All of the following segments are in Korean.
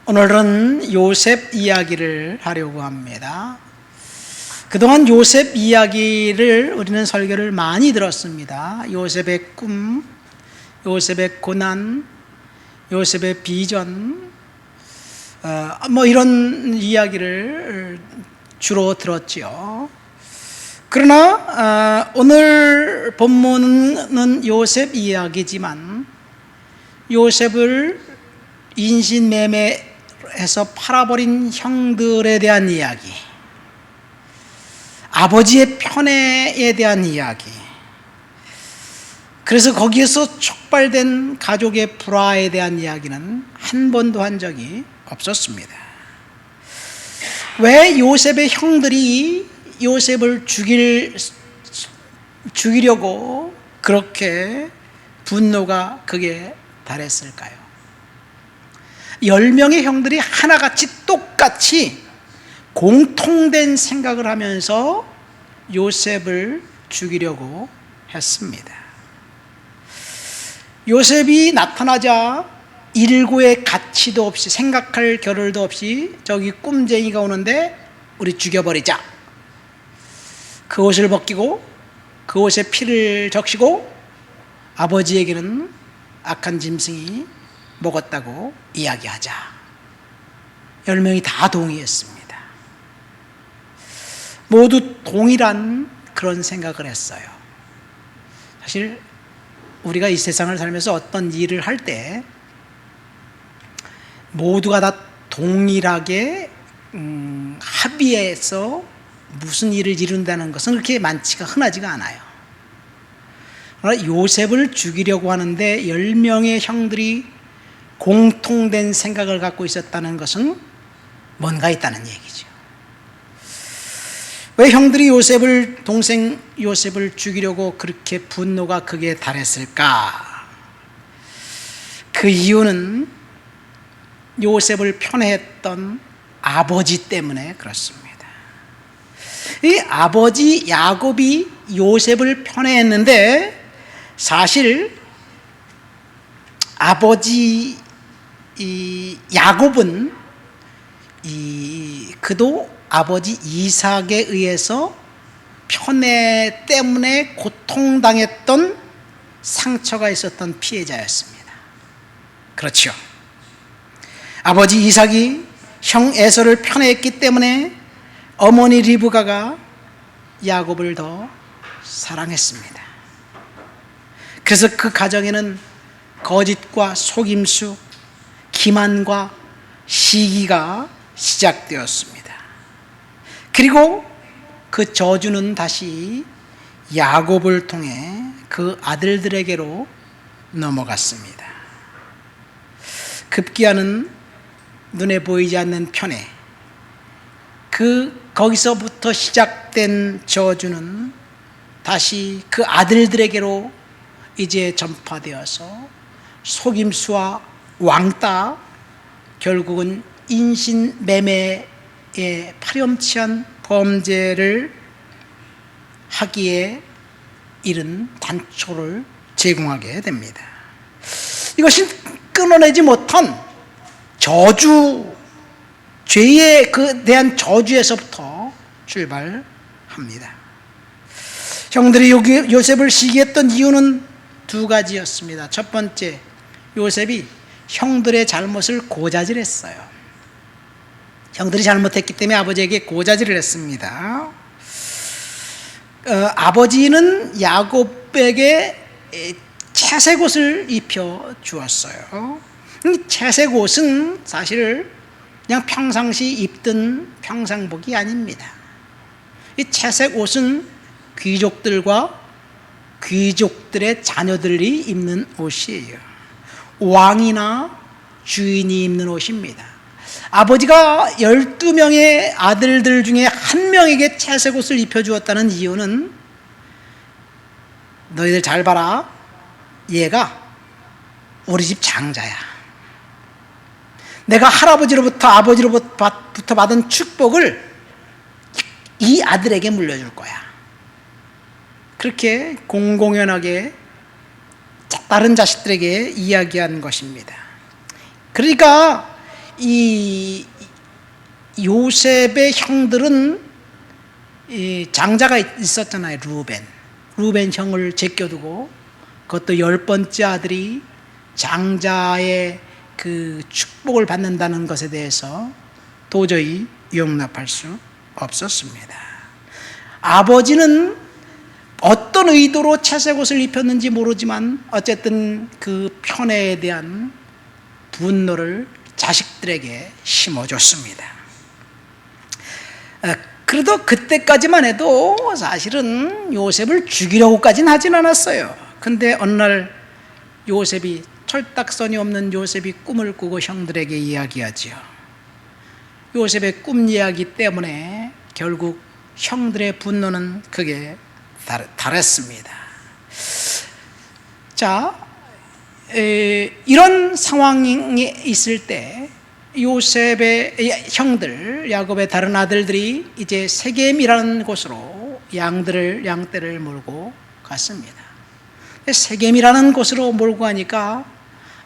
오늘은 요셉 이야기를 하려고 합니다. 그동안 요셉 이야기를 우리는 설교를 많이 들었습니다. 요셉의 꿈, 요셉의 고난, 요셉의 비전, 이런 이야기를 주로 들었지요. 그러나 오늘 본문은 요셉 이야기지만 요셉을 인신매매해서 팔아버린 형들에 대한 이야기, 아버지의 편애에 대한 이야기, 그래서 거기에서 촉발된 가족의 불화에 대한 이야기는 한 번도 한 적이 없었습니다. 왜 요셉의 형들이 요셉을 죽이려고 그렇게 분노가 극에 달했을까요? 10명의 형들이 하나같이 똑같이 공통된 생각을 하면서 요셉을 죽이려고 했습니다. 요셉이 나타나자 일구의 가치도 없이, 생각할 겨를도 없이 저기 꿈쟁이가 오는데 우리 죽여버리자. 그 옷을 벗기고 그 옷에 피를 적시고 아버지에게는 악한 짐승이 먹었다고 이야기하자. 10명이 다 동의했습니다. 모두 동일한 그런 생각을 했어요. 사실 우리가 이 세상을 살면서 어떤 일을 할 때 모두가 다 동일하게 합의해서 무슨 일을 이룬다는 것은 그렇게 많지가 흔하지가 않아요. 그러나 요셉을 죽이려고 하는데 10명의 형들이 공통된 생각을 갖고 있었다는 것은 뭔가 있다는 얘기죠. 왜 형들이 동생 요셉을 죽이려고 그렇게 분노가 극에 달했을까? 그 이유는 요셉을 편애했던 아버지 때문에 그렇습니다. 이 아버지 야곱이 요셉을 편애했는데 사실 아버지 야곱은 그도 아버지 이삭에 의해서 편애 때문에 고통당했던 상처가 있었던 피해자였습니다. 그렇죠. 아버지 이삭이 형 에서를 편애했기 때문에 어머니 리브가가 야곱을 더 사랑했습니다. 그래서 그 가정에는 거짓과 속임수, 기만과 시기가 시작되었습니다. 그리고 그 저주는 다시 야곱을 통해 그 아들들에게로 넘어갔습니다. 급기야는 눈에 보이지 않는 편애, 거기서부터 시작된 저주는 다시 그 아들들에게로 이제 전파되어서 속임수와 왕따, 결국은 인신매매에 파렴치한 범죄를 하기에 이른 단초를 제공하게 됩니다. 이것이 끊어내지 못한 저주, 죄에 대한 저주에서부터 출발합니다. 형들이 요셉을 시기했던 이유는 두 가지였습니다. 첫 번째, 요셉이 형들의 잘못을 고자질했어요. 형들이 잘못했기 때문에 아버지에게 고자질을 했습니다. 아버지는 야곱에게 채색 옷을 입혀 주었어요. 이 채색 옷은 사실 그냥 평상시 입던 평상복이 아닙니다. 이 채색 옷은 귀족들과 귀족들의 자녀들이 입는 옷이에요. 왕이나 주인이 입는 옷입니다. 아버지가 12명의 아들들 중에 한 명에게 채색 옷을 입혀주었다는 이유는 너희들 잘 봐라, 얘가 우리 집 장자야. 내가 할아버지로부터 아버지로부터 받은 축복을 이 아들에게 물려줄 거야. 그렇게 공공연하게 다른 자식들에게 이야기한 것입니다. 그러니까 이 요셉의 형들은 이 장자가 있었잖아요. 루벤 형을 제껴두고 그것도 10번째 아들이 장자의 그 축복을 받는다는 것에 대해서 도저히 용납할 수 없었습니다. 아버지는 어떤 의도로 채색 옷을 입혔는지 모르지만 어쨌든 그 편애에 대한 분노를 자식들에게 심어줬습니다. 그래도 그때까지만 해도 사실은 요셉을 죽이려고까지는 하진 않았어요. 근데 어느 날 요셉이, 철딱선이 없는 요셉이 꿈을 꾸고 형들에게 이야기하지요. 요셉의 꿈 이야기 때문에 결국 형들의 분노는 크게 달했습니다. 자, 이런 상황이 있을 때 요셉의 형들, 야곱의 다른 아들들이 이제 세겜이라는 곳으로 양떼를 몰고 갔습니다. 세겜이라는 곳으로 몰고 가니까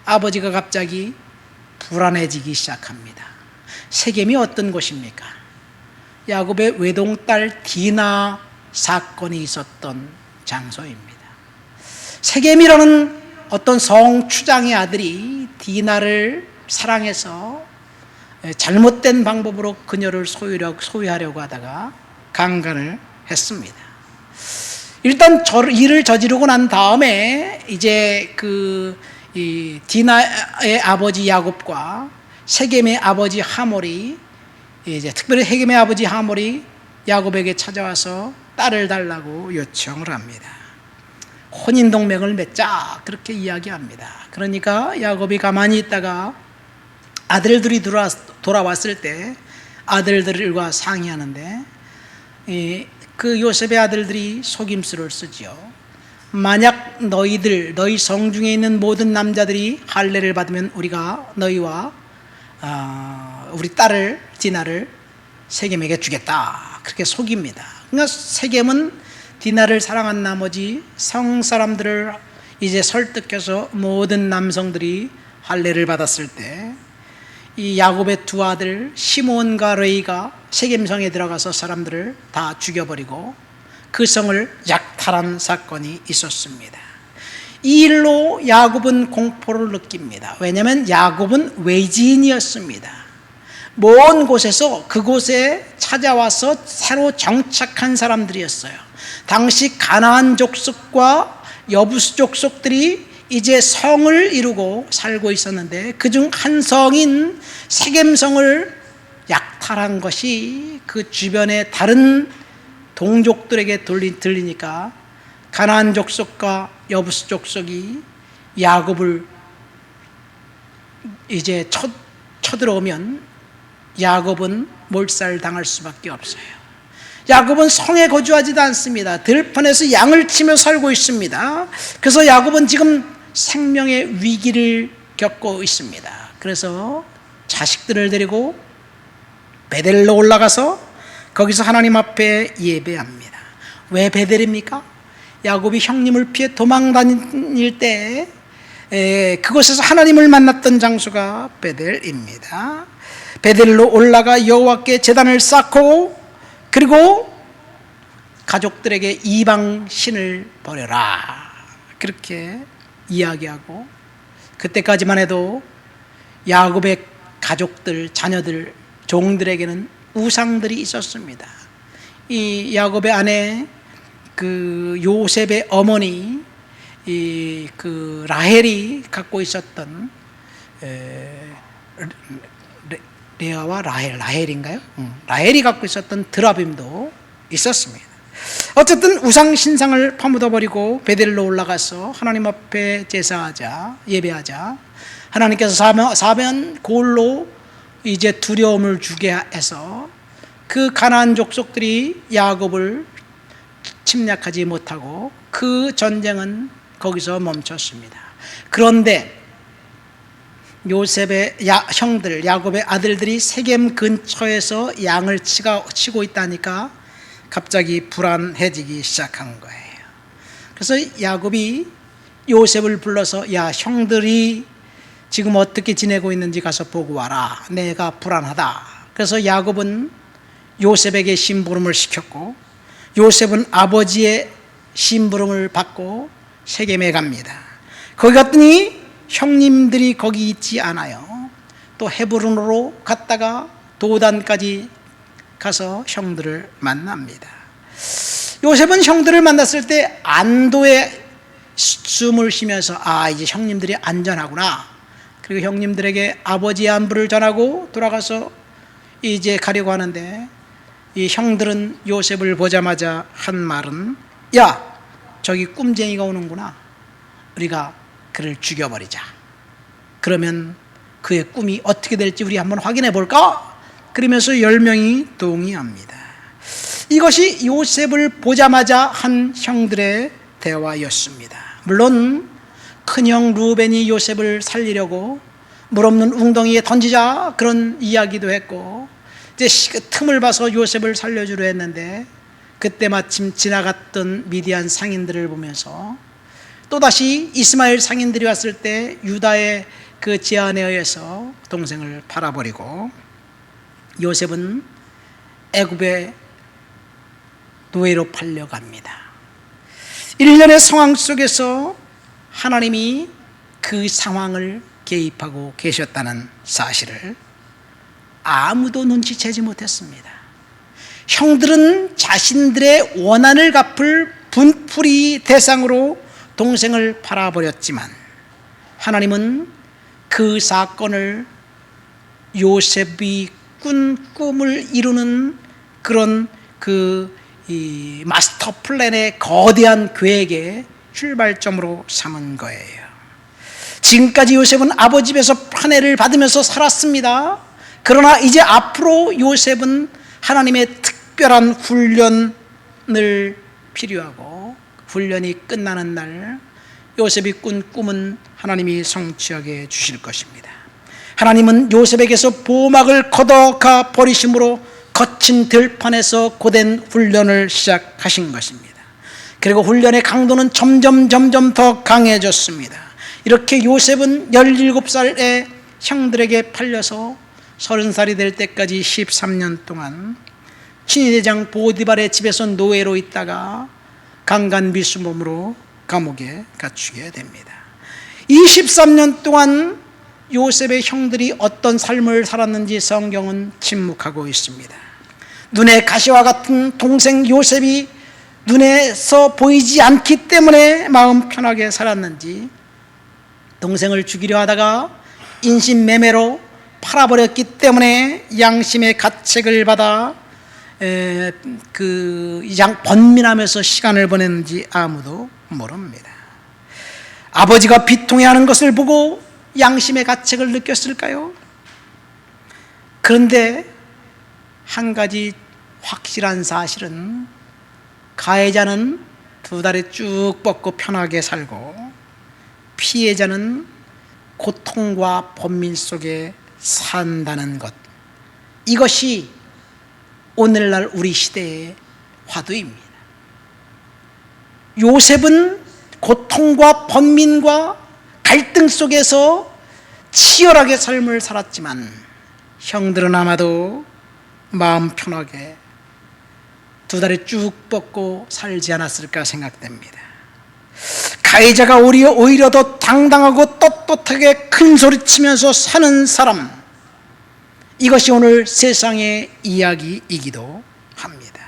아버지가 갑자기 불안해지기 시작합니다. 세겜이 어떤 곳입니까? 야곱의 외동딸 디나 사건이 있었던 장소입니다. 세겜이라는 어떤 성추장의 아들이 디나를 사랑해서 잘못된 방법으로 그녀를 소유하려고 하다가 강간을 했습니다. 일단 일을 저지르고 난 다음에 이제 이 디나의 아버지 야곱과 세겜의 아버지 하몰이, 이제 특별히 세겜의 아버지 하몰이 야곱에게 찾아와서 딸을 달라고 요청을 합니다. 혼인 동맹을 맺자, 그렇게 이야기합니다. 그러니까 야곱이 가만히 있다가 아들들이 돌아왔을 때 아들들과 상의하는데 그 요셉의 아들들이 속임수를 쓰지요. 만약 너희 성 중에 있는 모든 남자들이 할례를 받으면 우리가 너희와 우리 딸을 디나를 세겜에게 주겠다, 그렇게 속입니다. 그러니까 세겜은 디나를 사랑한 나머지 성 사람들을 이제 설득해서 모든 남성들이 할례를 받았을 때 이 야곱의 두 아들 시몬과 레이가 세겜성에 들어가서 사람들을 다 죽여버리고 그 성을 약탈한 사건이 있었습니다. 이 일로 야곱은 공포를 느낍니다. 왜냐하면 야곱은 외지인이었습니다. 먼 곳에서 그곳에 찾아와서 새로 정착한 사람들이었어요. 당시 가나안 족속과 여부스 족속들이 이제 성을 이루고 살고 있었는데 그중 한 성인 세겜성을 약탈한 것이 그 주변의 다른 동족들에게 들리니까 가나안 족속과 여부스 족속이 야곱을 이제 쳐들어오면 야곱은 몰살당할 수밖에 없어요. 야곱은 성에 거주하지도 않습니다. 들판에서 양을 치며 살고 있습니다. 그래서 야곱은 지금 생명의 위기를 겪고 있습니다. 그래서 자식들을 데리고 베델로 올라가서 거기서 하나님 앞에 예배합니다. 왜 베델입니까? 야곱이 형님을 피해 도망 다닐 때 그곳에서 하나님을 만났던 장소가 베델입니다. 베델로 올라가 여호와께 제단을 쌓고 그리고 가족들에게 이방 신을 버려라, 그렇게 이야기하고, 그때까지만 해도 야곱의 가족들, 자녀들, 종들에게는 우상들이 있었습니다. 이 야곱의 아내 그 요셉의 어머니 그 라헬이 갖고 있었던 레아와 라헬인가요? 라헬이 갖고 있었던 드라빔도 있었습니다. 어쨌든 우상 신상을 파묻어버리고 베델로 올라가서 하나님 앞에 제사하자, 예배하자. 하나님께서 사면 골로 이제 두려움을 주게 해서 그 가나안 족속들이 야곱을 침략하지 못하고 그 전쟁은 거기서 멈췄습니다. 그런데 요셉의 형들, 야곱의 아들들이 세겜 근처에서 양을 치고 있다니까 갑자기 불안해지기 시작한 거예요. 그래서 야곱이 요셉을 불러서, 야, 형들이 지금 어떻게 지내고 있는지 가서 보고 와라. 내가 불안하다. 그래서 야곱은 요셉에게 심부름을 시켰고, 요셉은 아버지의 심부름을 받고 세겜에 갑니다. 거기 갔더니 형님들이 거기 있지 않아요. 또 헤브론으로 갔다가 도단까지 가서 형들을 만납니다. 요셉은 형들을 만났을 때 안도의 숨을 쉬면서 이제 형님들이 안전하구나. 그리고 형님들에게 아버지의 안부를 전하고 돌아가서 이제 가려고 하는데, 이 형들은 요셉을 보자마자 한 말은, 야, 저기 꿈쟁이가 오는구나. 우리가 그를 죽여버리자. 그러면 그의 꿈이 어떻게 될지 우리 한번 확인해 볼까? 그러면서 10명이 동의합니다. 이것이 요셉을 보자마자 한 형들의 대화였습니다. 물론 큰형 루벤이 요셉을 살리려고 물 없는 웅덩이에 던지자 그런 이야기도 했고, 이제 틈을 봐서 요셉을 살려주려 했는데, 그때 마침 지나갔던 미디안 상인들을 보면서 또다시 이스마엘 상인들이 왔을 때 유다의 그 제안에 의해서 동생을 팔아버리고 요셉은 애굽의 노예로 팔려갑니다. 일련의 상황 속에서 하나님이 그 상황을 개입하고 계셨다는 사실을 아무도 눈치채지 못했습니다. 형들은 자신들의 원한을 갚을 분풀이 대상으로 동생을 팔아버렸지만, 하나님은 그 사건을 요셉이 꾼 꿈을 이루는 그런 이 마스터 플랜의 거대한 계획의 출발점으로 삼은 거예요. 지금까지 요셉은 아버지 집에서 판례를 받으면서 살았습니다. 그러나 이제 앞으로 요셉은 하나님의 특별한 훈련을 필요하고, 훈련이 끝나는 날 요셉이 꾼 꿈은 하나님이 성취하게 주실 것입니다. 하나님은 요셉에게서 보호막을 걷어가 버리심으로 거친 들판에서 고된 훈련을 시작하신 것입니다. 그리고 훈련의 강도는 점점 더 강해졌습니다. 이렇게 요셉은 17살에 형들에게 팔려서 30살이 될 때까지 13년 동안 친위대장 보디발의 집에서 노예로 있다가 강간미수범으로 감옥에 갇히게 됩니다. 23년 동안 요셉의 형들이 어떤 삶을 살았는지 성경은 침묵하고 있습니다. 눈에 가시와 같은 동생 요셉이 눈에서 보이지 않기 때문에 마음 편하게 살았는지, 동생을 죽이려 하다가 인신매매로 팔아버렸기 때문에 양심의 가책을 받아 번민하면서 시간을 보냈는지 아무도 모릅니다. 아버지가 비통해하는 것을 보고 양심의 가책을 느꼈을까요? 그런데 한 가지 확실한 사실은, 가해자는 2다리 쭉 뻗고 편하게 살고 피해자는 고통과 번민 속에 산다는 것, 이것이 오늘날 우리 시대의 화두입니다. 요셉은 고통과 번민과 갈등 속에서 치열하게 삶을 살았지만, 형들은 아마도 마음 편하게 2다리 쭉 뻗고 살지 않았을까 생각됩니다. 가해자가 오히려 더 당당하고 떳떳하게 큰 소리치면서 사는 사람, 이것이 오늘 세상의 이야기이기도 합니다.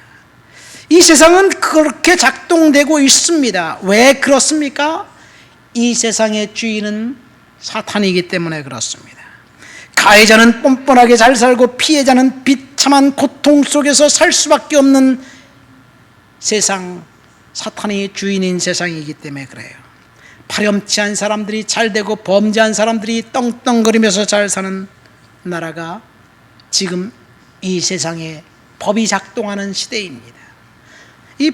이 세상은 그렇게 작동되고 있습니다. 왜 그렇습니까? 이 세상의 주인은 사탄이기 때문에 그렇습니다. 가해자는 뻔뻔하게 잘 살고 피해자는 비참한 고통 속에서 살 수밖에 없는 세상, 사탄이 주인인 세상이기 때문에 그래요. 파렴치한 사람들이 잘 되고 범죄한 사람들이 떵떵거리면서 잘 사는 나라가 지금 이 세상에 법이 작동하는 시대입니다. 이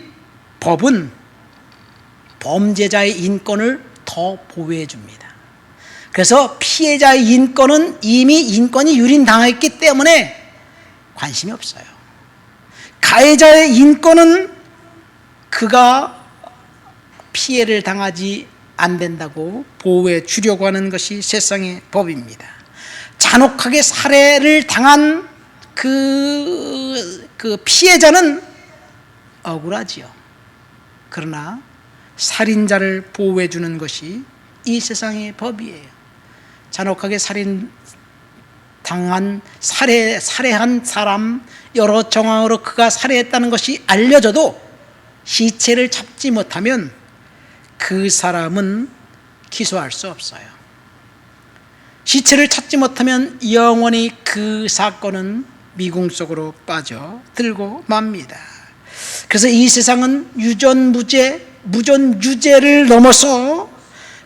법은 범죄자의 인권을 더 보호해 줍니다. 그래서 피해자의 인권은 이미 인권이 유린당했기 때문에 관심이 없어요. 가해자의 인권은 그가 피해를 당하지 안 된다고 보호해 주려고 하는 것이 세상의 법입니다. 잔혹하게 살해를 당한 그 피해자는 억울하지요. 그러나 살인자를 보호해 주는 것이 이 세상의 법이에요. 잔혹하게 살해한 사람 여러 정황으로 그가 살해했다는 것이 알려져도 시체를 잡지 못하면 그 사람은 기소할 수 없어요. 시체를 찾지 못하면 영원히 그 사건은 미궁 속으로 빠져들고 맙니다. 그래서 이 세상은 무전유죄를 넘어서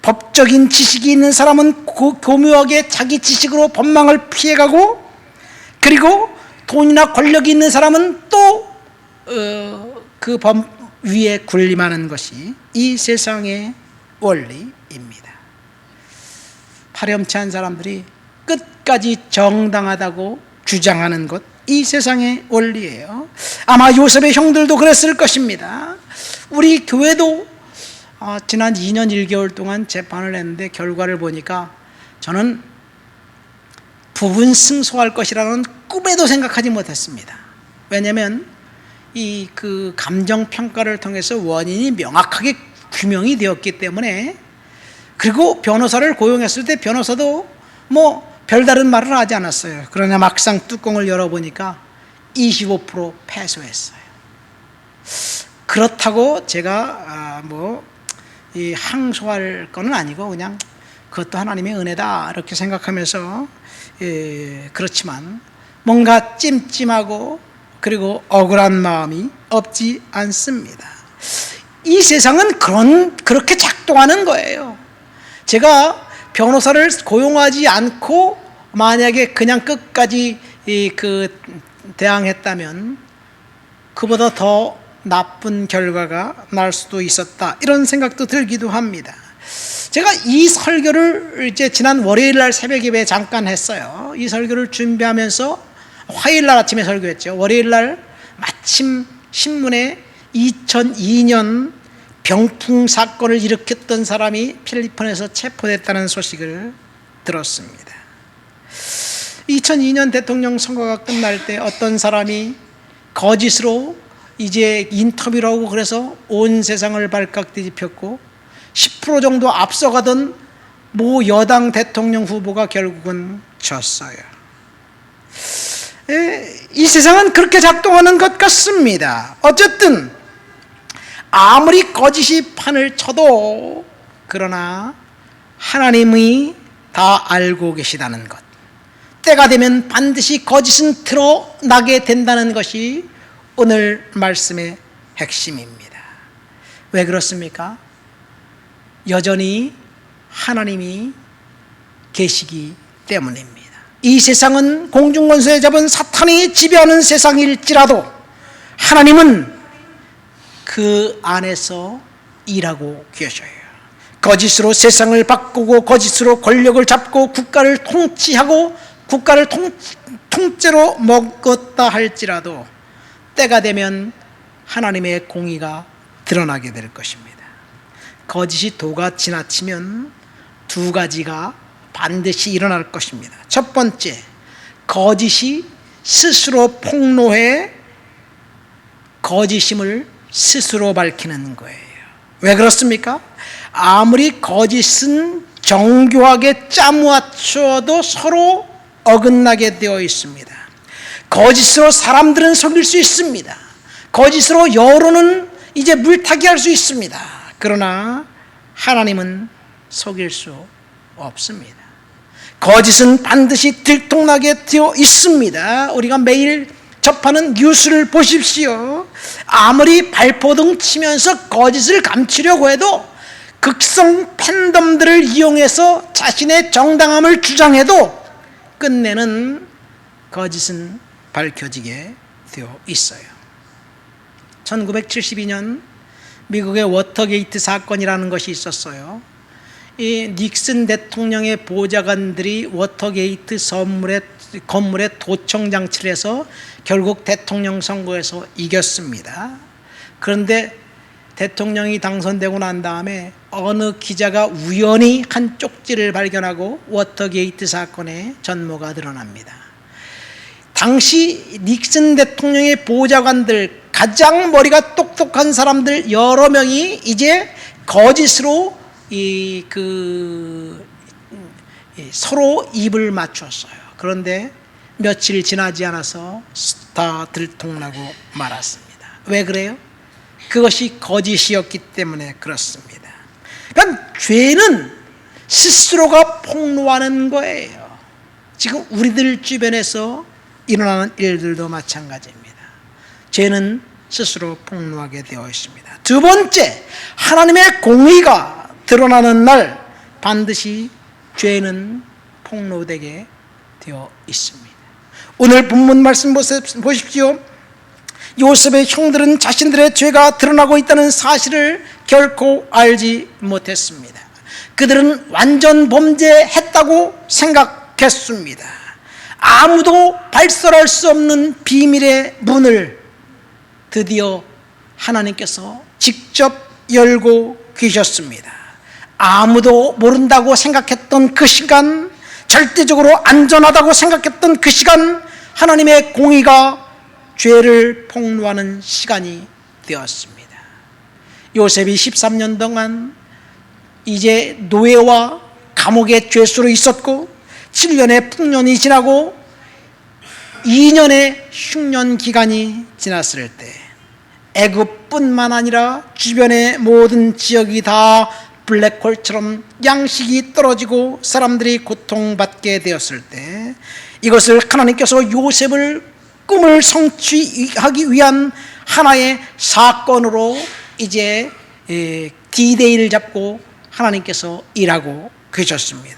법적인 지식이 있는 사람은 교묘하게 자기 지식으로 법망을 피해가고, 그리고 돈이나 권력이 있는 사람은 또 그 법 위에 군림하는 것이 이 세상의 원리입니다. 파렴치한 사람들이 끝까지 정당하다고 주장하는 것, 이 세상의 원리예요. 아마 요셉의 형들도 그랬을 것입니다. 우리 교회도 지난 2년 1개월 동안 재판을 했는데 결과를 보니까 저는 부분 승소할 것이라는 꿈에도 생각하지 못했습니다. 왜냐하면 그 감정 평가를 통해서 원인이 명확하게 규명이 되었기 때문에, 그리고 변호사를 고용했을 때 변호사도 뭐 별다른 말을 하지 않았어요. 그러나 막상 뚜껑을 열어보니까 25% 패소했어요. 그렇다고 제가 항소할 건 아니고 그냥 그것도 하나님의 은혜다 이렇게 생각하면서, 그렇지만 뭔가 찜찜하고 그리고 억울한 마음이 없지 않습니다. 이 세상은 그렇게 작동하는 거예요. 제가 변호사를 고용하지 않고 만약에 그냥 끝까지 대항했다면 그보다 더 나쁜 결과가 날 수도 있었다, 이런 생각도 들기도 합니다. 제가 이 설교를 이제 지난 월요일 날 새벽 예배에 잠깐 했어요. 이 설교를 준비하면서 화요일 날 아침에 설교했죠. 월요일 날 마침 신문에 2002년 병풍 사건을 일으켰던 사람이 필리핀에서 체포됐다는 소식을 들었습니다. 2002년 대통령 선거가 끝날 때 어떤 사람이 거짓으로 이제 인터뷰를 하고 그래서 온 세상을 발칵 뒤집혔고 10% 정도 앞서가던 모 여당 대통령 후보가 결국은 졌어요. 이 세상은 그렇게 작동하는 것 같습니다. 어쨌든 아무리 거짓이 판을 쳐도 그러나 하나님이 다 알고 계시다는 것, 때가 되면 반드시 거짓은 드러나게 된다는 것이 오늘 말씀의 핵심입니다. 왜 그렇습니까? 여전히 하나님이 계시기 때문입니다. 이 세상은 공중권세에 잡은 사탄이 지배하는 세상일지라도 하나님은 그 안에서 일하고 계셔요. 거짓으로 세상을 바꾸고 거짓으로 권력을 잡고 국가를 통치하고 국가를 통째로 먹었다 할지라도 때가 되면 하나님의 공의가 드러나게 될 것입니다. 거짓이 도가 지나치면 두 가지가 반드시 일어날 것입니다. 첫 번째, 거짓이 스스로 폭로해 거짓임을 스스로 밝히는 거예요. 왜 그렇습니까? 아무리 거짓은 정교하게 짜맞춰도 서로 어긋나게 되어 있습니다. 거짓으로 사람들은 속일 수 있습니다. 거짓으로 여론은 이제 물타기 할 수 있습니다. 그러나 하나님은 속일 수 없습니다. 거짓은 반드시 들통나게 되어 있습니다. 우리가 매일 접하는 뉴스를 보십시오. 아무리 발포등 치면서 거짓을 감추려고 해도 극성 팬덤들을 이용해서 자신의 정당함을 주장해도 끝내는 거짓은 밝혀지게 되어 있어요. 1972년 미국의 워터게이트 사건이라는 것이 있었어요. 이 닉슨 대통령의 보좌관들이 워터게이트 건물에 도청 장치를 해서 결국 대통령 선거에서 이겼습니다. 그런데 대통령이 당선되고 난 다음에 어느 기자가 우연히 한 쪽지를 발견하고 워터게이트 사건의 전모가 드러납니다. 당시 닉슨 대통령의 보좌관들, 가장 머리가 똑똑한 사람들 여러 명이 이제 거짓으로 서로 입을 맞췄어요. 그런데 며칠 지나지 않아서 다 들통나고 말았습니다. 왜 그래요? 그것이 거짓이었기 때문에 그렇습니다. 그러니까 죄는 스스로가 폭로하는 거예요. 지금 우리들 주변에서 일어나는 일들도 마찬가지입니다. 죄는 스스로 폭로하게 되어 있습니다. 두 번째, 하나님의 공의가 드러나는 날 반드시 죄는 폭로되게 되어 있습니다. 오늘 본문 말씀 보십시오. 요셉의 형들은 자신들의 죄가 드러나고 있다는 사실을 결코 알지 못했습니다. 그들은 완전 범죄했다고 생각했습니다. 아무도 발설할 수 없는 비밀의 문을 드디어 하나님께서 직접 열고 계셨습니다. 아무도 모른다고 생각했던 그 시간, 절대적으로 안전하다고 생각했던 그 시간, 하나님의 공의가 죄를 폭로하는 시간이 되었습니다. 요셉이 13년 동안 이제 노예와 감옥의 죄수로 있었고 7년의 풍년이 지나고 2년의 흉년 기간이 지났을 때 애굽뿐만 아니라 주변의 모든 지역이 다 블랙홀처럼 양식이 떨어지고 사람들이 고통받게 되었을 때 이것을 하나님께서 요셉을 꿈을 성취하기 위한 하나의 사건으로 이제 D-Day를 잡고 하나님께서 일하고 계셨습니다.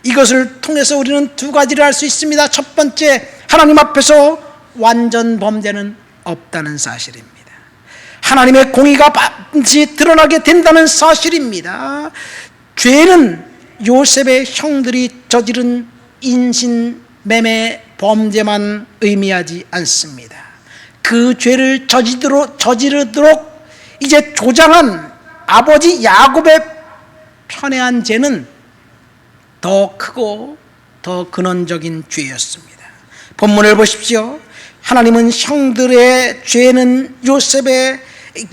이것을 통해서 우리는 두 가지를 알 수 있습니다. 첫 번째, 하나님 앞에서 완전 범죄는 없다는 사실입니다. 하나님의 공의가 반드시 드러나게 된다는 사실입니다. 죄는 요셉의 형들이 저지른 인신매매 범죄만 의미하지 않습니다. 그 죄를 저지르도록 이제 조장한 아버지 야곱의 편애한 죄는 더 크고 더 근원적인 죄였습니다. 본문을 보십시오. 하나님은 형들의 죄는 요셉의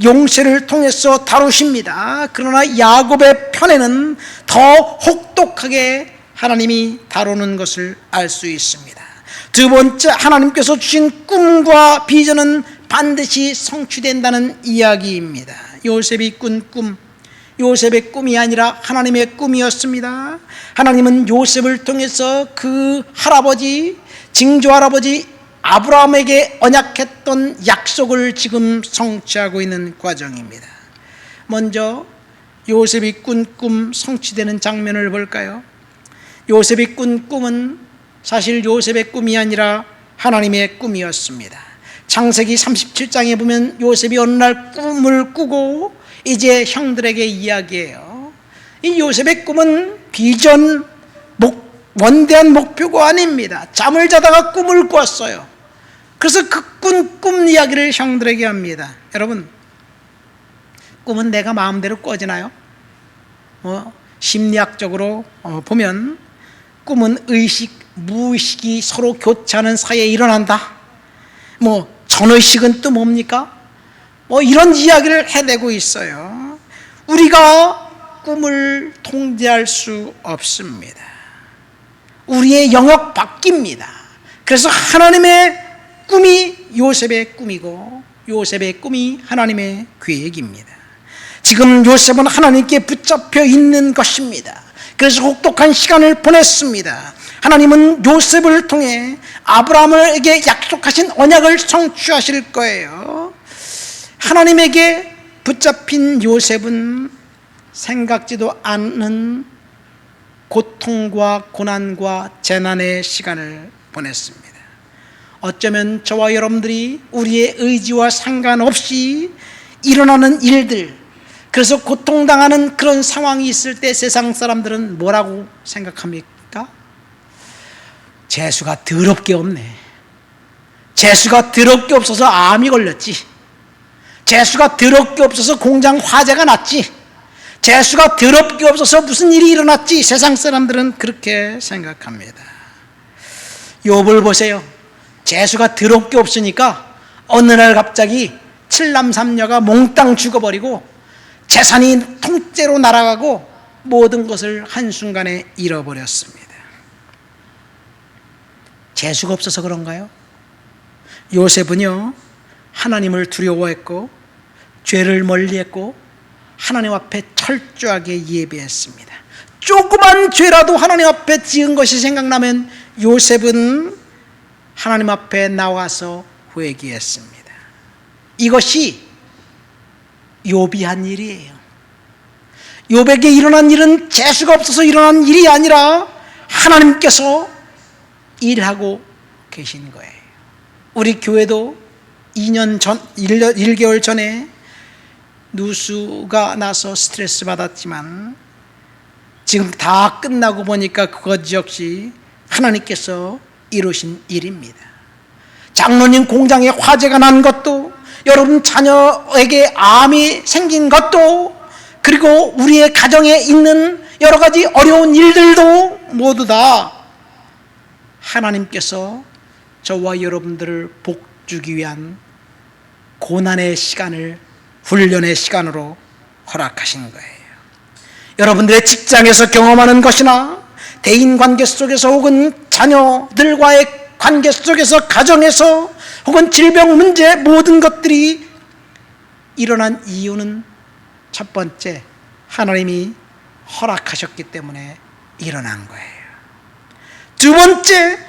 용서를 통해서 다루십니다. 그러나 야곱의 편애는 더 혹독하게 하나님이 다루는 것을 알 수 있습니다. 두 번째, 하나님께서 주신 꿈과 비전은 반드시 성취된다는 이야기입니다. 요셉이 꾼 꿈, 요셉의 꿈이 아니라 하나님의 꿈이었습니다. 하나님은 요셉을 통해서 그 할아버지, 징조할아버지 아브라함에게 언약했던 약속을 지금 성취하고 있는 과정입니다. 먼저 요셉이 꾼 꿈 성취되는 장면을 볼까요? 요셉이 꾼 꿈은 사실 요셉의 꿈이 아니라 하나님의 꿈이었습니다. 창세기 37장에 보면 요셉이 어느 날 꿈을 꾸고 이제 형들에게 이야기해요. 이 요셉의 꿈은 비전, 원대한 목표가 아닙니다. 잠을 자다가 꿈을 꿨어요. 그래서 그 꿈 이야기를 형들에게 합니다. 여러분, 꿈은 내가 마음대로 꿔지나요? 심리학적으로 보면 꿈은 의식, 무의식이 서로 교차하는 사이에 일어난다. 전의식은 또 뭡니까? 이런 이야기를 해내고 있어요. 우리가 꿈을 통제할 수 없습니다. 우리의 영역 바뀝니다. 그래서 하나님의 꿈이 요셉의 꿈이고 요셉의 꿈이 하나님의 계획입니다. 지금 요셉은 하나님께 붙잡혀 있는 것입니다. 그래서 혹독한 시간을 보냈습니다. 하나님은 요셉을 통해 아브라함에게 약속하신 언약을 성취하실 거예요. 하나님에게 붙잡힌 요셉은 생각지도 않는 고통과 고난과 재난의 시간을 보냈습니다. 어쩌면 저와 여러분들이 우리의 의지와 상관없이 일어나는 일들, 그래서 고통당하는 그런 상황이 있을 때 세상 사람들은 뭐라고 생각합니까? 재수가 더럽게 없네. 재수가 더럽게 없어서 암이 걸렸지. 재수가 더럽게 없어서 공장 화재가 났지, 재수가 더럽게 없어서 무슨 일이 일어났지, 세상 사람들은 그렇게 생각합니다. 욥을 보세요. 재수가 더럽게 없으니까 어느 날 갑자기 7남3녀가 몽땅 죽어버리고 재산이 통째로 날아가고 모든 것을 한순간에 잃어버렸습니다. 재수가 없어서 그런가요? 요셉은요, 하나님을 두려워했고 죄를 멀리했고 하나님 앞에 철저하게 예배했습니다. 조그만 죄라도 하나님 앞에 지은 것이 생각나면 요셉은 하나님 앞에 나와서 회개했습니다. 이것이 욥이 한 일이에요. 욥에게 일어난 일은 재수가 없어서 일어난 일이 아니라 하나님께서 일하고 계신 거예요. 우리 교회도 2년 전, 1개월 전에 누수가 나서 스트레스 받았지만 지금 다 끝나고 보니까 그것 역시 하나님께서 이루신 일입니다. 장로님 공장에 화재가 난 것도, 여러분 자녀에게 암이 생긴 것도, 그리고 우리의 가정에 있는 여러 가지 어려운 일들도 모두 다 하나님께서 저와 여러분들을 복주기 위한 고난의 시간을 훈련의 시간으로 허락하신 거예요. 여러분들의 직장에서 경험하는 것이나 대인관계 속에서 혹은 자녀들과의 관계 속에서, 가정에서 혹은 질병 문제, 모든 것들이 일어난 이유는 첫 번째, 하나님이 허락하셨기 때문에 일어난 거예요. 두 번째,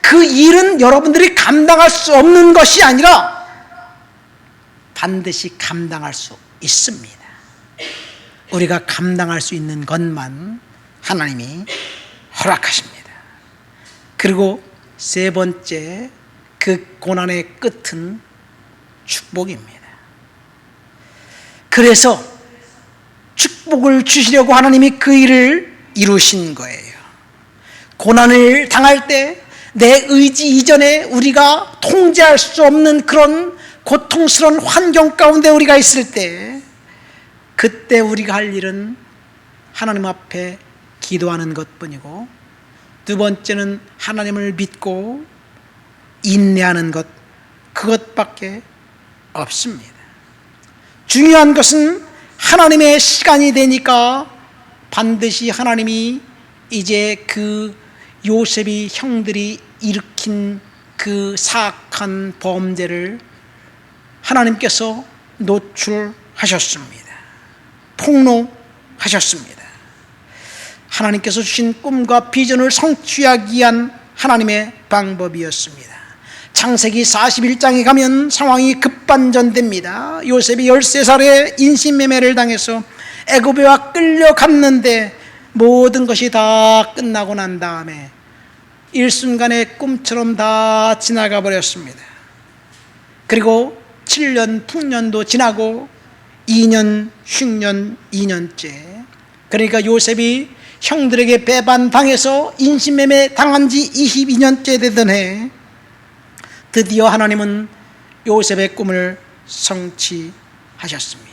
그 일은 여러분들이 감당할 수 없는 것이 아니라 반드시 감당할 수 있습니다. 우리가 감당할 수 있는 것만 하나님이 허락하십니다. 그리고 세 번째, 그 고난의 끝은 축복입니다. 그래서 축복을 주시려고 하나님이 그 일을 이루신 거예요. 고난을 당할 때 내 의지 이전에 우리가 통제할 수 없는 그런 고통스러운 환경 가운데 우리가 있을 때, 그때 우리가 할 일은 하나님 앞에 기도하는 것뿐이고, 두 번째는 하나님을 믿고 인내하는 것, 그것밖에 없습니다. 중요한 것은 하나님의 시간이 되니까 반드시 하나님이 이제 그 요셉이 형들이 일으킨 그 사악한 범죄를 하나님께서 노출하셨습니다. 폭로하셨습니다. 하나님께서 주신 꿈과 비전을 성취하기 위한 하나님의 방법이었습니다. 창세기 41장에 가면 상황이 급반전됩니다. 요셉이 13살에 인신매매를 당해서 애굽에 와 끌려갔는데 모든 것이 다 끝나고 난 다음에 일순간에 꿈처럼 다 지나가 버렸습니다. 그리고 7년 풍년도 지나고 2년, 10년, 2년째, 그러니까 요셉이 형들에게 배반당해서 인신매매 당한 지 22년째 되던 해, 드디어 하나님은 요셉의 꿈을 성취하셨습니다.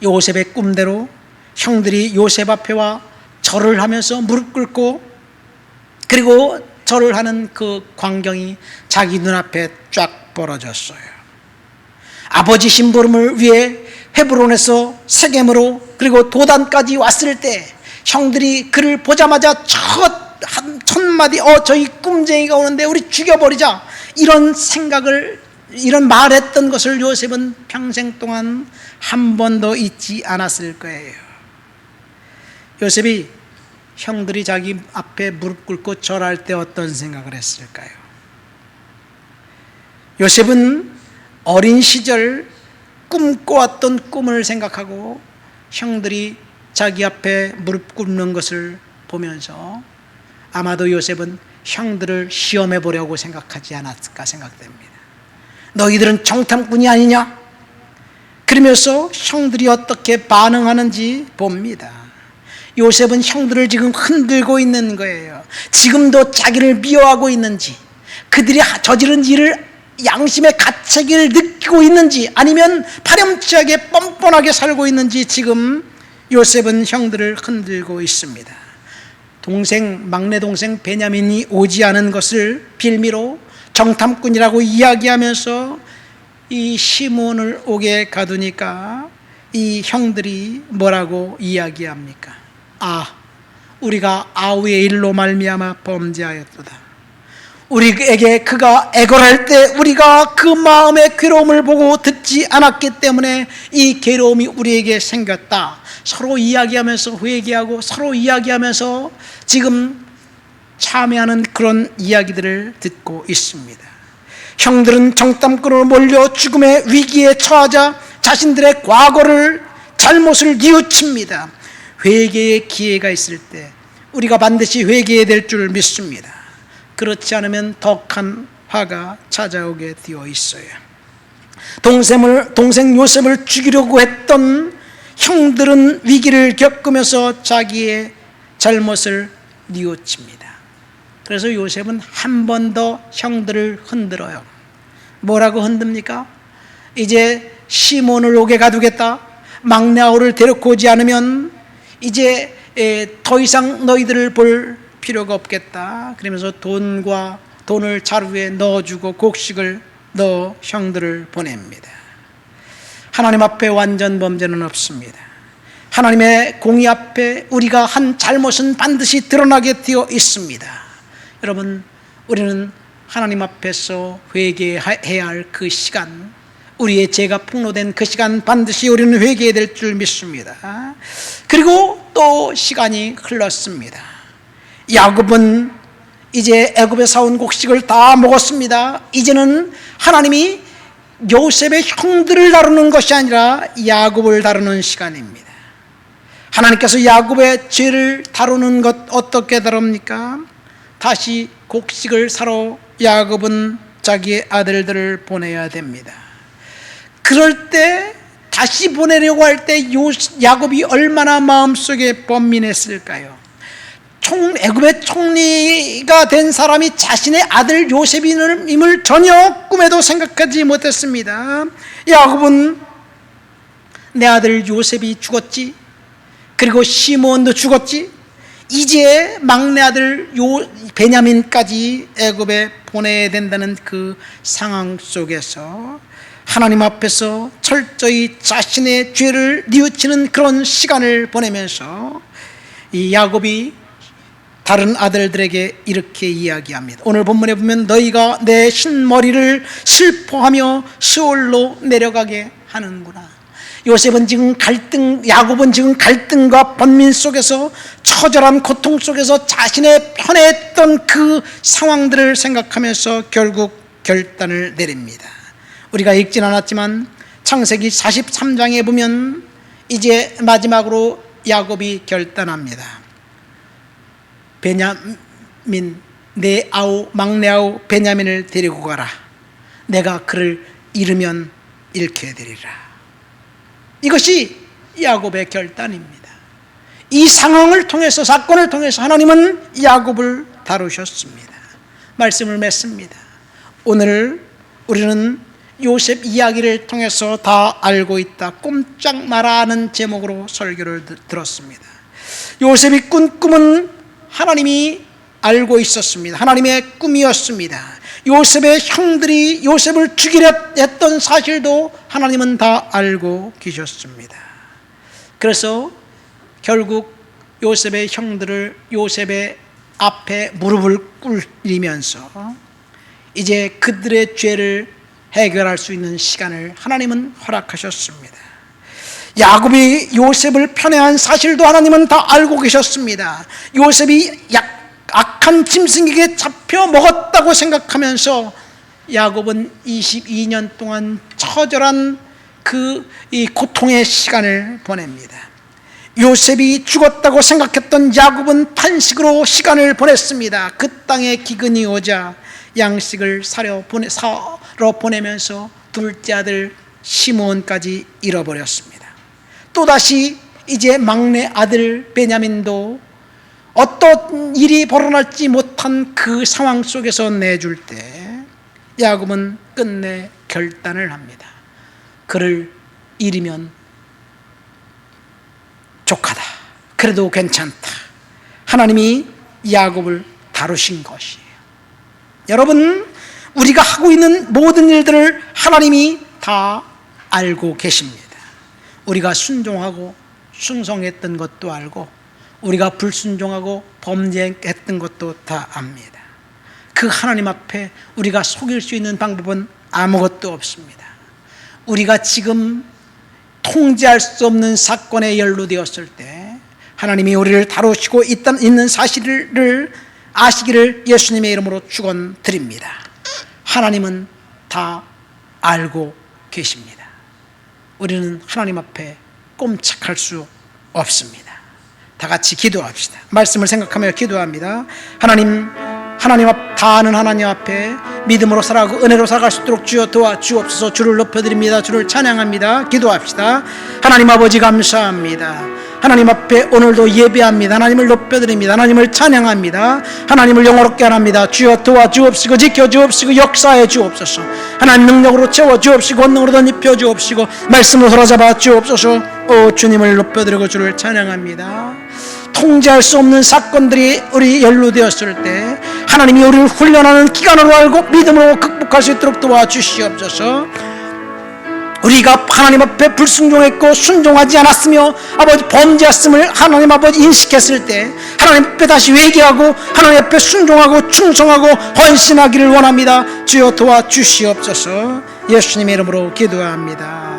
요셉의 꿈대로 형들이 요셉 앞에 와 절을 하면서 무릎 꿇고, 그리고 절을 하는 그 광경이 자기 눈앞에 쫙 벌어졌어요. 아버지 심부름을 위해 헤브론에서 세겜으로 그리고 도단까지 왔을 때 형들이 그를 보자마자 첫마디 저희 꿈쟁이가 오는데 우리 죽여버리자, 이런 생각을, 이런 말했던 것을 요셉은 평생 동안 한 번도 잊지 않았을 거예요. 요셉이 형들이 자기 앞에 무릎 꿇고 절할 때 어떤 생각을 했을까요? 요셉은 어린 시절 꿈꿔왔던 꿈을 생각하고 형들이 자기 앞에 무릎 꿇는 것을 보면서 아마도 요셉은 형들을 시험해 보려고 생각하지 않았을까 생각됩니다. 너희들은 정탐꾼이 아니냐? 그러면서 형들이 어떻게 반응하는지 봅니다. 요셉은 형들을 지금 흔들고 있는 거예요. 지금도 자기를 미워하고 있는지, 그들이 저지른 일을 양심의 가책을 느끼고 있는지 아니면 파렴치하게 뻔뻔하게 살고 있는지 지금 요셉은 형들을 흔들고 있습니다. 막내 동생 베냐민이 오지 않은 것을 빌미로 정탐꾼이라고 이야기하면서 이 시몬을 오게 가두니까 이 형들이 뭐라고 이야기합니까? 우리가 아우의 일로 말미암아 범죄하였도다. 우리에게 그가 애걸할 때 우리가 그 마음의 괴로움을 보고 듣지 않았기 때문에 이 괴로움이 우리에게 생겼다. 서로 이야기하면서 회개하고 서로 이야기하면서 지금 참여하는 그런 이야기들을 듣고 있습니다. 형들은 정탐꾼으로 몰려 죽음의 위기에 처하자 자신들의 과거를 잘못을 뉘우칩니다. 회개의 기회가 있을 때 우리가 반드시 회개해야 될 줄 믿습니다. 그렇지 않으면 더 큰 화가 찾아오게 되어 있어요. 동생 요셉을 죽이려고 했던 형들은 위기를 겪으면서 자기의 잘못을 뉘우칩니다. 그래서 요셉은 한 번 더 형들을 흔들어요. 뭐라고 흔듭니까? 이제 시몬을 옥에 가두겠다. 막내 아우를 데리고 오지 않으면 이제 더 이상 너희들을 볼 필요가 없겠다. 그러면서 돈을 자루에 넣어주고 곡식을 넣어 형들을 보냅니다. 하나님 앞에 완전 범죄는 없습니다. 하나님의 공의 앞에 우리가 한 잘못은 반드시 드러나게 되어 있습니다. 여러분, 우리는 하나님 앞에서 회개해야 할 그 시간, 우리의 죄가 폭로된 그 시간 반드시 우리는 회개해야 될 줄 믿습니다. 그리고 또 시간이 흘렀습니다. 야곱은 이제 애굽에 사온 곡식을 다 먹었습니다. 이제는 하나님이 요셉의 형들을 다루는 것이 아니라 야곱을 다루는 시간입니다. 하나님께서 야곱의 죄를 다루는 것 어떻게 다룹니까? 다시 곡식을 사러 야곱은 자기의 아들들을 보내야 됩니다. 그럴 때 다시 보내려고 할 때 야곱이 얼마나 마음속에 번민했을까요? 애굽의 총리가 된 사람이 자신의 아들 요셉임을 전혀 꿈에도 생각하지 못했습니다. 야곱은 내 아들 요셉이 죽었지, 그리고 시몬도 죽었지, 이제 막내 아들 베냐민까지 애굽에 보내야 된다는 그 상황 속에서 하나님 앞에서 철저히 자신의 죄를 뉘우치는 그런 시간을 보내면서 이 야곱이 다른 아들들에게 이렇게 이야기합니다. 오늘 본문에 보면 너희가 내 흰머리를 슬퍼하며 스올로 내려가게 하는구나. 야곱은 지금 갈등과 번민 속에서 처절한 고통 속에서 자신의 편했던 그 상황들을 생각하면서 결국 결단을 내립니다. 우리가 읽진 않았지만 창세기 43장에 보면 이제 마지막으로 야곱이 결단합니다. 베냐민, 내 막내 아우 베냐민을 데리고 가라. 내가 그를 잃으면 잃게 되리라. 이것이 야곱의 결단입니다. 이 상황을 통해서, 사건을 통해서 하나님은 야곱을 다루셨습니다. 말씀을 맺습니다. 오늘 우리는 요셉 이야기를 통해서 다 알고 있다, 꼼짝 마라 하는 제목으로 설교를 들었습니다. 요셉이 꾼 꿈은 하나님이 알고 있었습니다. 하나님의 꿈이었습니다. 요셉의 형들이 요셉을 죽이려 했던 사실도 하나님은 다 알고 계셨습니다. 그래서 결국 요셉의 형들을 요셉의 앞에 무릎을 꿇리면서 이제 그들의 죄를 해결할 수 있는 시간을 하나님은 허락하셨습니다. 야곱이 요셉을 편애한 사실도 하나님은 다 알고 계셨습니다. 요셉이 악한 짐승에게 잡혀 먹었다고 생각하면서 야곱은 22년 동안 처절한 이 고통의 시간을 보냅니다. 요셉이 죽었다고 생각했던 야곱은 탄식으로 시간을 보냈습니다. 그 땅에 기근이 오자 양식을 사러 보내면서 둘째 아들 시몬까지 잃어버렸습니다. 또다시 이제 막내 아들 베냐민도 어떤 일이 벌어날지 못한 그 상황 속에서 내줄 때 야곱은 끝내 결단을 합니다. 그를 잃으면 족하다. 그래도 괜찮다. 하나님이 야곱을 다루신 것이에요. 여러분, 우리가 하고 있는 모든 일들을 하나님이 다 알고 계십니다. 우리가 순종하고 충성했던 것도 알고 우리가 불순종하고 범죄했던 것도 다 압니다. 그 하나님 앞에 우리가 속일 수 있는 방법은 아무것도 없습니다. 우리가 지금 통제할 수 없는 사건에 연루되었을 때 하나님이 우리를 다루시고 있는 사실을 아시기를 예수님의 이름으로 축원드립니다. 하나님은 다 알고 계십니다. 우리는 하나님 앞에 꼼짝할 수 없습니다. 다 같이 기도합시다. 말씀을 생각하며 기도합니다. 하나님 앞 다 아는 하나님 앞에 믿음으로 살아가고 은혜로 살아갈 수 있도록 주여 도와주옵소서. 주를 높여드립니다. 주를 찬양합니다. 기도합시다. 하나님 아버지 감사합니다. 하나님 앞에 오늘도 예배합니다. 하나님을 높여드립니다. 하나님을 찬양합니다. 하나님을 영화롭게 합니다. 주여 도와주옵시고 지켜주옵시고 역사해 주옵소서. 하나님 능력으로 채워주옵시고 권능으로 덧입혀 주옵시고 말씀으로 사로잡아 주옵소서. 오 주님을 높여드리고 주를 찬양합니다. 통제할 수 없는 사건들이 우리 연루되었을 때 하나님이 우리를 훈련하는 기간으로 알고 믿음으로 극복할 수 있도록 도와주시옵소서. 우리가 하나님 앞에 불순종했고 순종하지 않았으며 아버지 범죄했음을 하나님 아버지 인식했을 때 하나님 앞에 다시 회개하고 하나님 앞에 순종하고 충성하고 헌신하기를 원합니다. 주여 도와주시옵소서. 예수님의 이름으로 기도합니다.